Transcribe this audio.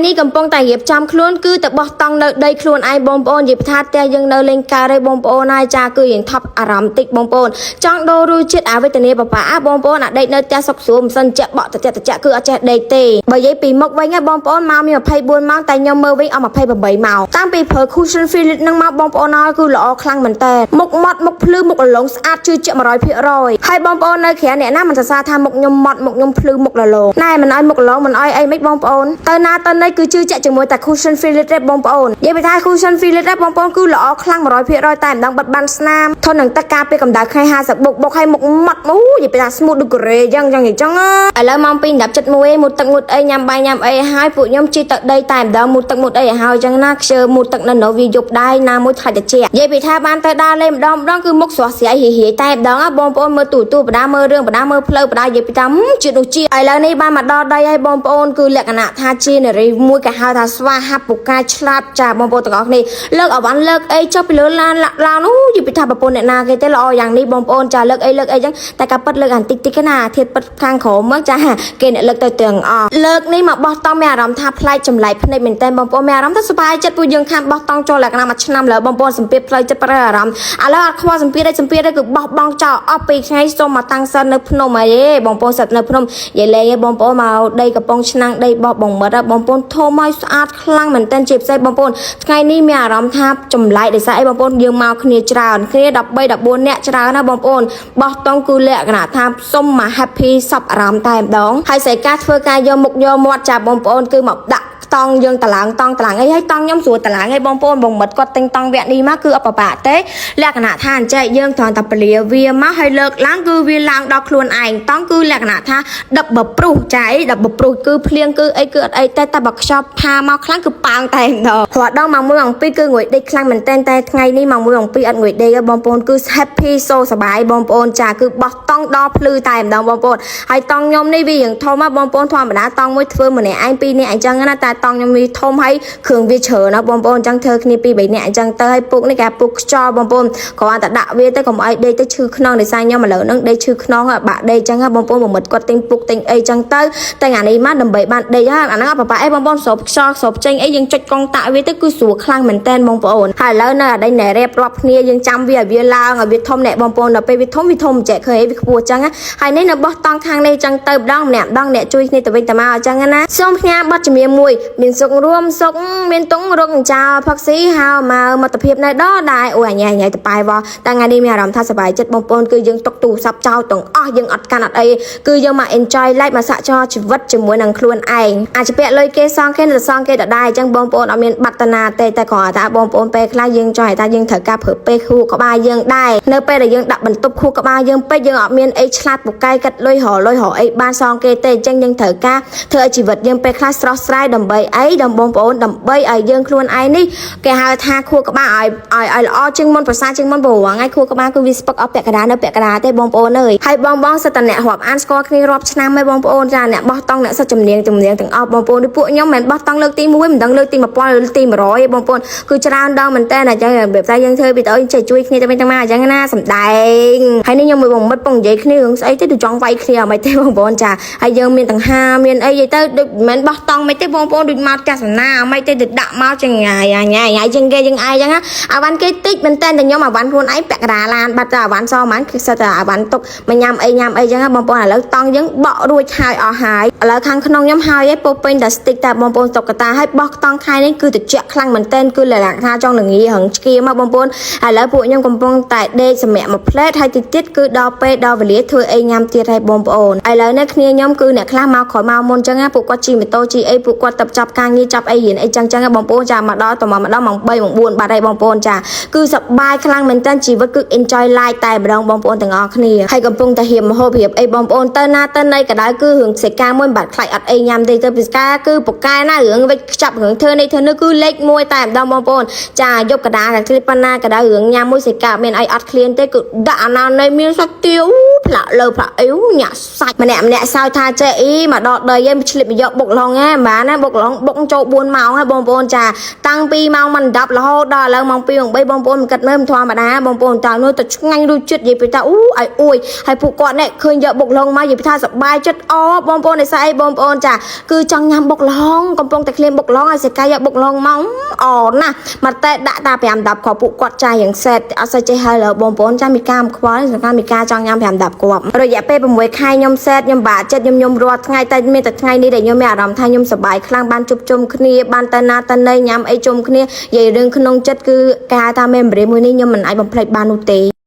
នេះកំពុងតែរៀបចំខ្លួនគឺទៅបោះតង់នៅដីខ្លួនឯងបងប្អូននិយាយថាតែយើងនៅលេងការទេបងប្អូនហើយចាគឺយើងថប់អារម្មណ៍តិចបងប្អូនចង់ដូររសជាតិអាវេទនាបបាបងប្អូនអាដេកនៅផ្ទះសុកស្រួលមិនសិនចាក់បក់តិចគឺអត់ចេះដេកទេបើនិយាយពីមុខវិញបងប្អូនមកមាន24ម៉ោងតែខ្ញុំមើលវិញអស់28ម៉ោងតាំងពីប្រើ cushion feel នឹងមកបងប្អូនហើយគឺល្អខ្លាំងមែនតើមុខម៉ត់មុខភ្លឺមុខរលោងស្អាតជឿជាក់ 100% ហើយបងប្អូននៅក្រៅអ្នកណាមិនសរសើរថាមុខខ្ញុំម៉ត់មុខខ្ញុំភ្លឺមុខរលោងណែមិនអោយមុខរលោងមិនអោយអីមិនបងប្អូនទៅណាទៅណីគឺជឿជាក់ជាមួយតែ cushion feel ទេបងប្អូននិយាយពីថា cushion feel ទេបងប្អូនគឺល្អខ្លាំង 100% តែម្ដងបិទបានស្នាមធន់នឹងទឹកការពេលកម្ដៅថ្ងៃ50បុកឲ្យមុខម៉ត់អូនិយាយពីថា smooth ដូចកូរ៉េចឹងឥឡូវម៉ោង2:71មុតទឹកមុតអីញ៉ាំបាយញ៉ាំអីហើយពួកខ្ញុំជិះទៅដីតែម្ដងមុតទឹកមុតអីឲ្យហើយចឹងណាខ្ជិលមុតទឹកនៅវាយប់ដែរណាមួយថ្លៃតិចនិយាយពីថាបានទៅដើរលេងម្ដងគឺមុខស្រស់ស្រាយហៀតែម្ដងបងប្អូនមើលទូបដាមើលរឿងបដាមើលផ្លូវបដានិយាយពីថាជឿដូចជាឥឡូវនេះបានមកដល់ដីហើយបងប្អូនគឺលក្ខណៈថាជានារីមួយគេហៅថាស្វាហាប់ពូកែឆ្លាតចាបងប្អូនទាំងអស់គ្នាលើកអវ៉ាន់លើកអីចុះពីលើឡានអូនិយាយពីថាប្រពន្ធអ្នកណាគេទេល្អយ៉ាងនេះបងប្អូនចាលើកអីចឹងតែការប៉ិតលើកអានតិចណាធៀបប៉ិតខាងក្រោមមកចាគេអ្នកលើកទៅទាំងអស់លើកនេះមកបោះតង់មានអារម្មណ៍ថាប្លែកចម្លែកភ្នែកមែនតើបងប្អូនមានអារម្មណ៍ថាសប្បាយចិត្តពួកយើងខានបោះតង់ចូលលក្ខណៈមួយឆ្នាំលើបងប្អូនសម្ពាធផ្លូវចិត្តប្រែអារម្មណ៍ឥឡូវអត់ខ្វល់សម្ពាធទេគឺបោះបង់ចោលអស់ពីថ្ងៃសូមមកតាំងសិននៅភ្នំអីបងប្អូនសិតនៅភ្នំនិយាយលេងបងប្អូនមកដីកំពង់ឆ្នាំងដីបោះបងមិត្តបងប្អូនធំឲ្យស្អាតខ្លាំងមែនតើជាពិសេសបងប្អូនថ្ងៃនេះមានអារម្មណ៍ថាចម្លែកដោយសារអីបងប្អូនយើងមកគ្នាច្រើនគ្នា13 14នាក់ច្រើនណាបងប្អូនបោះតង់គឺលក្ខណៈថាសុំមក happy សពអារម្មណ៍តែម្ដងហើយស្អីការធ្វើការយកមុខយកមាត់ចាបងប្អូនគឺមកដាក់តង់យើងតឡើងអីហើយតង់ខ្ញុំស្រួលតឡើងឲ្យបងប្អូនបងមិត្តគាត់ទិញតង់វគ្គនេះមកគឺអបបាក់ទេលក្ខណៈថាអញ្ចឹងយើងគ្រាន់តែពលាវាមកហើយលើកឡើងគឺវាឡើងដល់ខ្លួនឯងតង់គឺលក្ខណៈថាដិបបព្រុសចាដិបបព្រុសគឺភ្លៀងគឺអីគឺអត់អីតែបើខ្ចប់ផាមកខ្លាំងគឺប៉ាងតែម្ដងព្រោះដល់មក1 អំពីគឺងុយដេកខ្លាំងមែនតែថ្ងៃនេះមក1 អំពីអត់ងុយដេកបងប្អូនគឺ happy សូសប្បាយបងប្អូនចាគឺបោះតង់ដល់ភ្លឺតែម្ដងបងប្អូនហើយតង់ខ្ញុំនេះវាយ៉ាងធំមកបងប្អូនធម្មតាតង់មួយធ្វើម្នាក់ឯង2នាក់អញ្ចឹងណាតែតង់ខ្ញុំនេះធំហើយគ្រឿងវាច្រើនណាបងប្អូនអញ្ចឹងធ្វើគ្នា2 3នាក់អញ្ចឹងទៅហើយពុកនេះគេពុកខ្យល់បងប្អូនគ្រាន់តែដាក់វាទៅកុំឲ្យដេកទៅឈឺខ្នងដោយសារខ្ញុំឥឡូវហ្នឹងដេកឈឺខ្នងហើយបាក់ដេកអញ្ចឹងបងប្អូនបំមិតគាត់ទិញពុកទិញអីអញ្ចឹងទៅតែអានេះមកដើម្បីបានដេកហើយអាហ្នឹងអត់ប្រហែលអីបងប្អូនស្រូបខ្យល់ស្រូបចេញអីយើងចុចកង់តាក់វាទៅគឺស្រួលខ្លាំងមែនតើបងប្អូនហើយឥឡូវនៅអាដីណែរ៉េបរាប់គ្នាយើងចាំវាឲ្យវាឡើងឲ្យវាធំណែបងប្អូនដល់ពេលវាធំចែកឃើញអីវាខ្ពស់អញ្ចឹងហើយនេះនៅបោះតង់ខាងនេះអញ្ចឹងទៅម្ដងម្នាក់អ្នកជួយគ្នាទៅវិញទៅមកអញ្ចឹងណាសូមផ្ញើប័ណ្ណជំនឿមួយមានសុខរួមសុខមានតុងរកចោលផឹកស៊ីហៅមកមិត្តភាពនៅដល់ដែរអូអញ៉ៃទៅប៉ែវតែថ្ងៃនេះមានអារម្មណ៍ថាសប្បាយចិត្តបងប្អូនគឺយើងຕົកទូរស័ព្ទចោលទាំងអស់យើងអត់កាន់អត់អីគឺយើងមក enjoy life មកសាក់ចោជីវិតជាមួយនឹងខ្លួនឯងអាចពាក់លុយគេសងគេទៅសងគេដដែលអញ្ចឹងបងប្អូនអត់មានបត្តនាទេតែគ្រាន់តែបងប្អូនពេលខ្លះយើងចង់ឲ្យថាយើងត្រូវការប្រើពេលខួរក្បាលយើងដែរនៅពេលដែលយើងដាក់បន្ទប់ខួរក្បាលយើងពេកយើងអត់មានអីឆ្លាតពូកែកាត់លុយរអីបានសងគេទេអញ្ចឹងយើងត្រូវការធ្វើឲ្យជីវិតយើងពេលខ្លះស្រស់ស្រាយដើម្បីអីដល់បងប្អូនដើម្បីឲ្យយើងខ្លួនឯងនេះគេហៅថាខួរក្បាលឲ្យល្អជាងមុនប្រសើរជាងមុនព្រោះថ្ងៃខួរក្បាលគឺវាស្ពឹកអស់ពាក់កណ្ដាលនៅពាក់កណ្ដាលទេបងប្អូនអើយហើយបងសិតតអ្នករាប់អានស្គាល់គ្នារាប់ឆ្នាំហើយបងប្អូនចាអ្នកបោះតង់អ្នកសិតជំនាញទាំងអស់បងប្អូនពួកខ្ញុំមិនបោះតង់លើកទី1មិនដឹងលើកទី1000លើកទី100ទេបងប្អូនគឺច្រើនដល់មែនតើអញ្ចឹងបែបតែយើងធ្វើវីដេអូជួយគ្នាទៅវិញទៅមកអញ្ចឹងណាសំដែងហើយនេះខ្ញុំមួយបងមិត្តពងនិយាយគ្នារឿងស្អីទៅចង់វាយគ្នាអត់ទេបងប្អូនចាហើយយើងមានទាំងហាមានអីទៅដូចមិនបោះតង់មិនទេបងប្អូនដូចមកកាសនាមិនទេទៅដាក់មកចឹងញ៉ៃចឹងគេចឹងអាយចឹងអាវ៉ាន់គេតិចមែនតើខ្ញុំអាវ៉ាន់ខ្លួនឯងពាក់កណ្ដាលឡានបាត់ទៅអាវ៉ាន់សហ្មងគឺសិតតែអាវ៉ាន់ទុកមកញ៉ាំអីចឹងបងប្អូនឥឡូវតង់យើងបក់រួចហើយអស់ហើយឥឡូវខាងក្នុងខ្ញុំហើយឯងពោពេញតែស្ទិកតែបងប្អូនតុកកតាហើយបោះតង់ខែនេះគឺត្រជាក់ខ្លាំងមែនតើគឺលក្ខណៈថាចង់ល្ងារឹងឆ្កៀមកបងប្អូនឥឡូវពួកខ្ញុំកំពុងតែដេកសម្រាប់មួយផ្លែតហើយទៀតគឺដល់ពេលដល់វេលាធ្វើអីញ៉ាំទៀតហើយបងប្អូនឥឡូវនេះគ្នាខ្ញុំគឺអ្នកខ្លះមកក្រោយមកមុនចឹងពួកគាត់ជិះម៉ូតូជិះអីពួកគាត់ទៅចាប់ការងារចាប់អីរៀនអីចឹងបងប្អូនចាមកដល់ម៉ោង3ម៉ោង4បាត់ហើយបងប្អូនចាគឺសប្បាយខ្លាំងមែនតើជីវិតគឺ enjoy life តែម្ដងបងប្អូនទាំងអស់គ្នាហើយកំពុងតែរៀបម្ហូបរៀបអីបងប្អូនទៅណាទៅណីក៏ដោយគឺរឿងសេកាមួយមិនបាត់ខ្លាចអត់អីញ៉ាំទេទៅពីស្កាគឺពូកែណារឿងវិចខ្ចាប់រឿងធ្វើនេះគឺលេខ1តែម្ដងបងប្អូនចាយកកដាតែគ្លីបប៉ុណ្ណាក៏ដោយរឿងញ៉ាំមួយសេកាមានអីអត់ឃ្លានទេគឺដាក់អាណានៃមានសាច់ទាវ ផ្លាក់លើផ្លាក់អ៊ីវញ៉ាសាច់ម្នាក់សើថាចេះអ៊ីមកដល់ដីឯងឆ្លៀតមកយកបុកឡងហ៎បានណាបុកឡងបុកចូល4ម៉ោងហើយបងប្អូនចាតាំងពីម៉ោងមិន10រហូតដល់ឥឡូវម៉ោង2ម៉ោង3បងប្អូនមិនគិតមើលមិនធម្មតាបងប្អូនតើនោះទៅឆ្ងាញ់រសជាតិនិយាយពីថាឲ្យអួយហើយពួកគាត់នេះឃើញយកបុកឡងមកនិយាយពីថាសប្បាយចិត្តអបងប្អូនឯស្អីបងប្អូនចាគឺចង់ញ៉ាំបុកឡងកំពុងតែឃ្លានបុកឡងឲ្យសេកាយយកបុកឡងមកអណាស់មកតែដាក់តា5 10គ្រាប់ពួកគាត់ចាយ៉ាងសេតអត់សូវចេះហើយលើបងប្អូនចាមីកាមខ្វល់សកម្មមីកាចង់ញ៉ាំ5 10គ្រាប់រយៈពេល6ខែខ្ញុំសេតខ្ញុំបាក់ចិត្តខ្ញុំរាល់ថ្ងៃតែមានតែថ្ងៃនេះដែលខ្ញុំមានអារម្មណ៍ថាខ្ញុំសប្បាយខ្លាំងបានជួបជុំគ្នាបានទៅណាទៅណីញ៉ាំអីជុំគ្នានិយាយរឿងក្នុងចិត្តគឺការថាមេមរីមួយនេះខ្ញុំមិនអាចបំភ្លេចបាននោះទេ